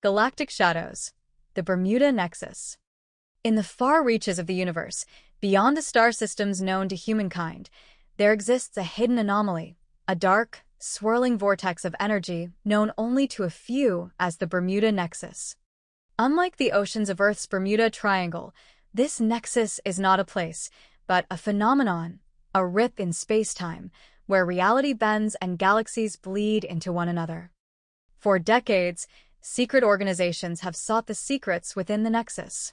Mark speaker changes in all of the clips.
Speaker 1: Galactic shadows, the Bermuda Nexus. In the far reaches of the universe, beyond the star systems known to humankind, there exists a hidden anomaly, a dark, swirling vortex of energy known only to a few as the Bermuda Nexus. Unlike the oceans of Earth's Bermuda Triangle, this nexus is not a place, but a phenomenon, a rip in space-time, where reality bends and galaxies bleed into one another. For decades, secret organizations have sought the secrets within the nexus.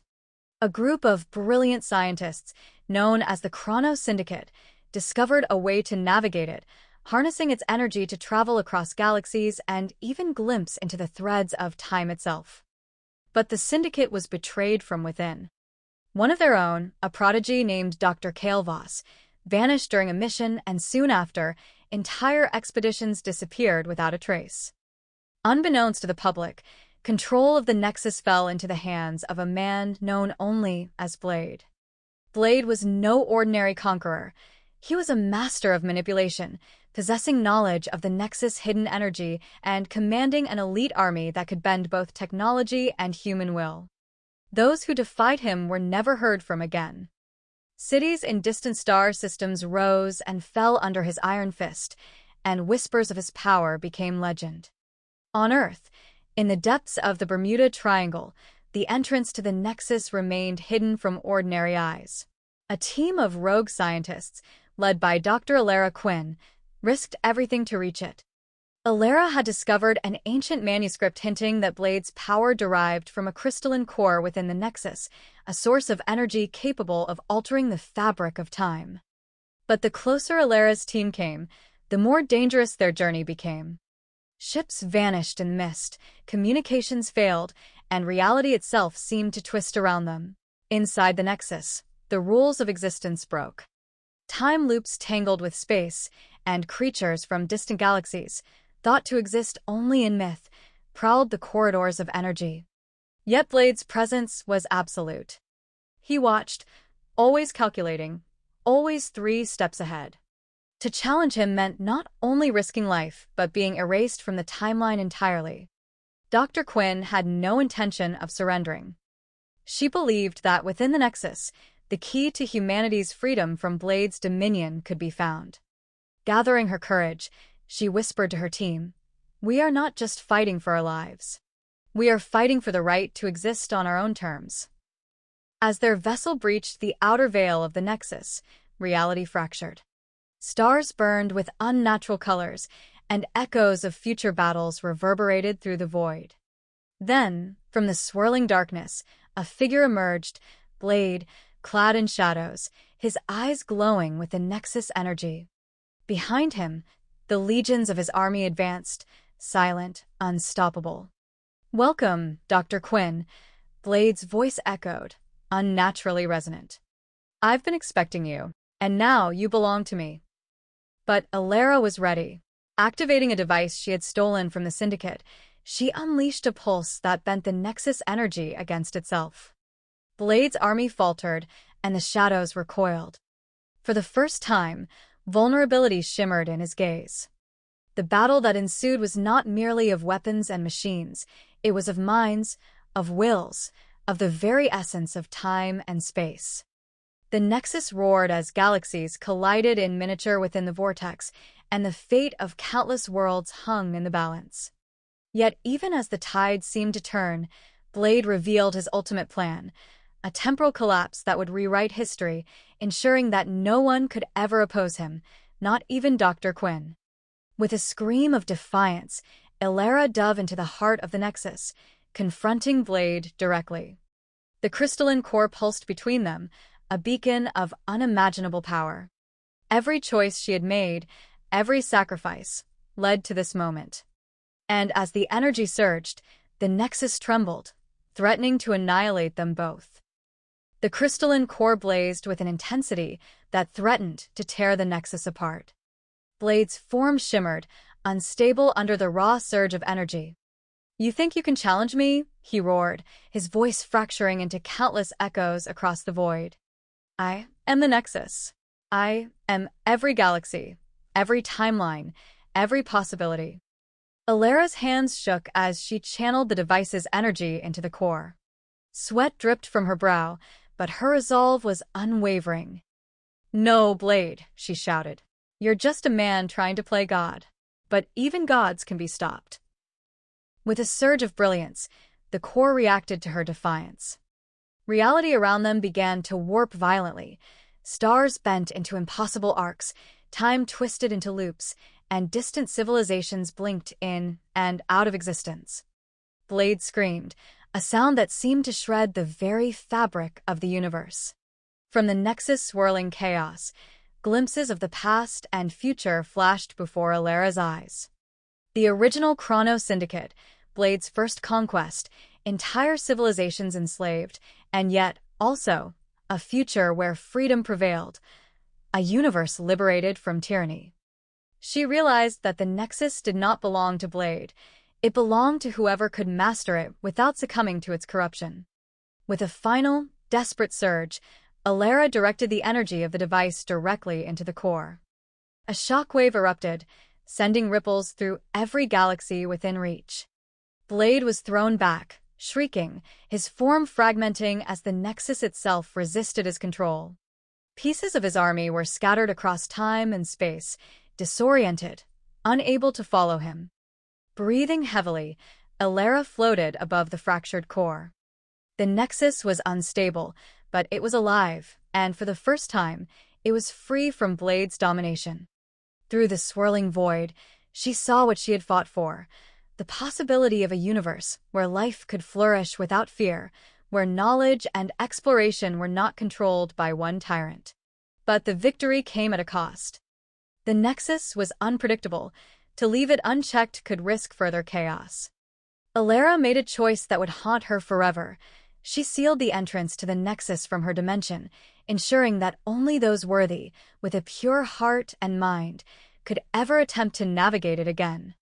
Speaker 1: A group of brilliant scientists, known as the Chrono Syndicate, discovered a way to navigate it, harnessing its energy to travel across galaxies and even glimpse into the threads of time itself. But the Syndicate was betrayed from within. One of their own, a prodigy named Dr. Voss, vanished during a mission, and soon after, entire expeditions disappeared without a trace. Unbeknownst to the public, control of the Nexus fell into the hands of a man known only as Blade. Blade was no ordinary conqueror. He was a master of manipulation, possessing knowledge of the Nexus' hidden energy and commanding an elite army that could bend both technology and human will. Those who defied him were never heard from again. Cities in distant star systems rose and fell under his iron fist, and whispers of his power became legend. On Earth, in the depths of the Bermuda Triangle, the entrance to the Nexus remained hidden from ordinary eyes. A team of rogue scientists, led by Dr. Alara Quinn, risked everything to reach it. Alara had discovered an ancient manuscript hinting that Blade's power derived from a crystalline core within the Nexus, a source of energy capable of altering the fabric of time. But the closer Alara's team came, the more dangerous their journey became. Ships vanished in mist, communications failed, and reality itself seemed to twist around them. Inside the Nexus, the rules of existence broke. Time loops tangled with space, and creatures from distant galaxies, thought to exist only in myth, prowled the corridors of energy. Yet Blade's presence was absolute. He watched, always calculating, always 3 steps ahead. To challenge him meant not only risking life, but being erased from the timeline entirely. Dr. Quinn had no intention of surrendering. She believed that within the Nexus, the key to humanity's freedom from Blade's dominion could be found. Gathering her courage, she whispered to her team, "We are not just fighting for our lives. We are fighting for the right to exist on our own terms." As their vessel breached the outer veil of the Nexus, reality fractured. Stars burned with unnatural colors, and echoes of future battles reverberated through the void. Then, from the swirling darkness, a figure emerged, Blade, clad in shadows, his eyes glowing with the Nexus energy. Behind him, the legions of his army advanced, silent, unstoppable. "Welcome, Dr. Quinn," Blade's voice echoed, unnaturally resonant. "I've been expecting you, and now you belong to me." But Alara was ready. Activating a device she had stolen from the Syndicate, she unleashed a pulse that bent the Nexus energy against itself. Blade's army faltered, and the shadows recoiled. For the first time, vulnerability shimmered in his gaze. The battle that ensued was not merely of weapons and machines, it was of minds, of wills, of the very essence of time and space. The Nexus roared as galaxies collided in miniature within the vortex, and the fate of countless worlds hung in the balance. Yet even as the tide seemed to turn, Blade revealed his ultimate plan, a temporal collapse that would rewrite history, ensuring that no one could ever oppose him, not even Dr. Quinn. With a scream of defiance, Alara dove into the heart of the Nexus, confronting Blade directly. The crystalline core pulsed between them, a beacon of unimaginable power. Every choice she had made, every sacrifice, led to this moment. And as the energy surged, the Nexus trembled, threatening to annihilate them both. The crystalline core blazed with an intensity that threatened to tear the Nexus apart. Blade's form shimmered, unstable under the raw surge of energy. "You think you can challenge me?" he roared, his voice fracturing into countless echoes across the void. "I am the Nexus. I am every galaxy, every timeline, every possibility. Alara's hands shook as she channeled the device's energy into the core. Sweat dripped from her brow, but her resolve was unwavering. "No, Blade," she shouted. "You're just a man trying to play God. But even gods can be stopped." With a surge of brilliance, the core reacted to her defiance. Reality around them began to warp violently. Stars bent into impossible arcs, time twisted into loops, and distant civilizations blinked in and out of existence. Blade screamed, a sound that seemed to shred the very fabric of the universe. From the Nexus swirling chaos, glimpses of the past and future flashed before Alara's eyes. The original Chrono Syndicate, Blade's first conquest, entire civilizations enslaved, and yet, also, a future where freedom prevailed, a universe liberated from tyranny. She realized that the Nexus did not belong to Blade. It belonged to whoever could master it without succumbing to its corruption. With a final, desperate surge, Alara directed the energy of the device directly into the core. A shockwave erupted, sending ripples through every galaxy within reach. Blade was thrown back, shrieking, his form fragmenting as the Nexus itself resisted his control. Pieces of his army were scattered across time and space, disoriented, unable to follow him. Breathing heavily, Alara floated above the fractured core. The Nexus was unstable, but it was alive, and for the first time, it was free from Blade's domination. Through the swirling void, she saw what she had fought for, the possibility of a universe where life could flourish without fear, where knowledge and exploration were not controlled by one tyrant. But the victory came at a cost. The Nexus was unpredictable. To leave it unchecked could risk further chaos. Alara made a choice that would haunt her forever. She sealed the entrance to the Nexus from her dimension, ensuring that only those worthy, with a pure heart and mind, could ever attempt to navigate it again.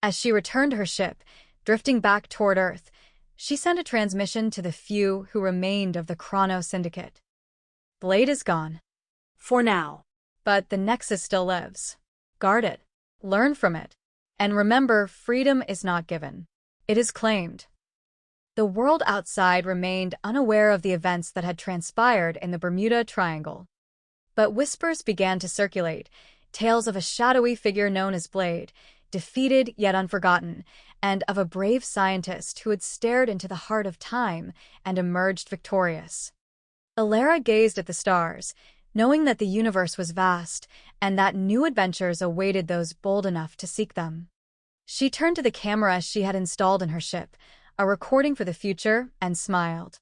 Speaker 1: As she returned to her ship, drifting back toward Earth, she sent a transmission to the few who remained of the Chrono Syndicate. Blade is gone. For now. But the Nexus still lives. Guard it. Learn from it. And remember, freedom is not given. It is claimed. The world outside remained unaware of the events that had transpired in the Bermuda Triangle. But whispers began to circulate, tales of a shadowy figure known as Blade, defeated yet unforgotten, and of a brave scientist who had stared into the heart of time and emerged victorious. Alara gazed at the stars, knowing that the universe was vast and that new adventures awaited those bold enough to seek them. She turned to the camera she had installed in her ship, a recording for the future, and smiled.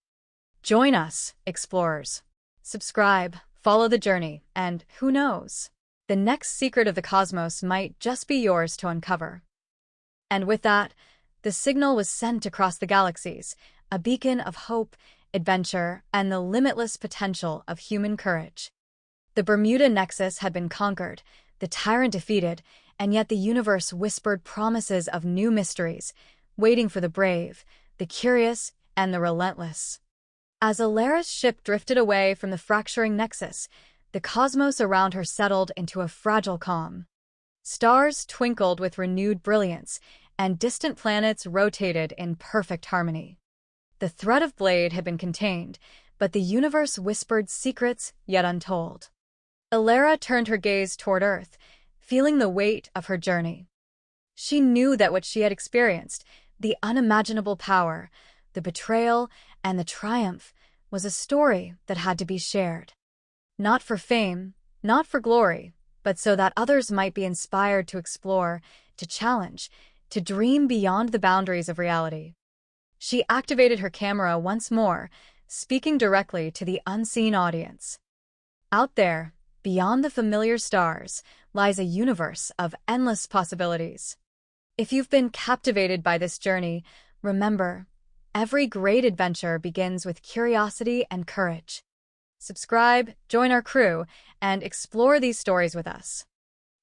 Speaker 1: Join us, explorers. Subscribe, follow the journey, and who knows? The next secret of the cosmos might just be yours to uncover. And with that, the signal was sent across the galaxies, a beacon of hope, adventure, and the limitless potential of human courage. The Bermuda Nexus had been conquered, the tyrant defeated, and yet the universe whispered promises of new mysteries, waiting for the brave, the curious, and the relentless. As Alara's ship drifted away from the fracturing Nexus, the cosmos around her settled into a fragile calm. Stars twinkled with renewed brilliance, and distant planets rotated in perfect harmony. The threat of Blade had been contained, but the universe whispered secrets yet untold. Alara turned her gaze toward Earth, feeling the weight of her journey. She knew that what she had experienced, the unimaginable power, the betrayal, and the triumph, was a story that had to be shared. Not for fame, not for glory, but so that others might be inspired to explore, to challenge, to dream beyond the boundaries of reality. She activated her camera once more, speaking directly to the unseen audience. Out there, beyond the familiar stars, lies a universe of endless possibilities. If you've been captivated by this journey, remember, every great adventure begins with curiosity and courage. Subscribe, join our crew, and explore these stories with us.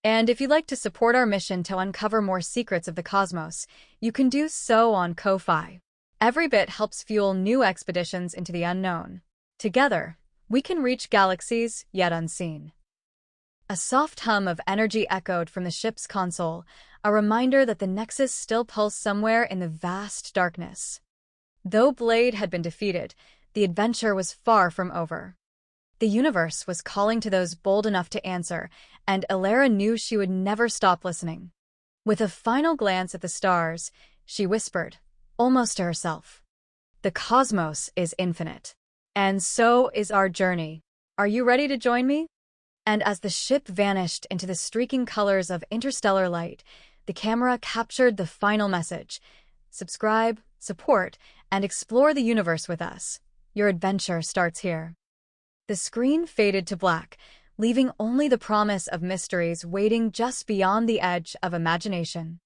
Speaker 1: And if you'd like to support our mission to uncover more secrets of the cosmos, you can do so on Ko-Fi. Every bit helps fuel new expeditions into the unknown. Together, we can reach galaxies yet unseen. A soft hum of energy echoed from the ship's console, a reminder that the Nexus still pulsed somewhere in the vast darkness. Though Blade had been defeated, the adventure was far from over. The universe was calling to those bold enough to answer, and Elara knew she would never stop listening. With a final glance at the stars, she whispered, almost to herself, "The cosmos is infinite. And so is our journey. Are you ready to join me?" And as the ship vanished into the streaking colors of interstellar light, the camera captured the final message: subscribe, support, and explore the universe with us. Your adventure starts here. The screen faded to black, leaving only the promise of mysteries waiting just beyond the edge of imagination.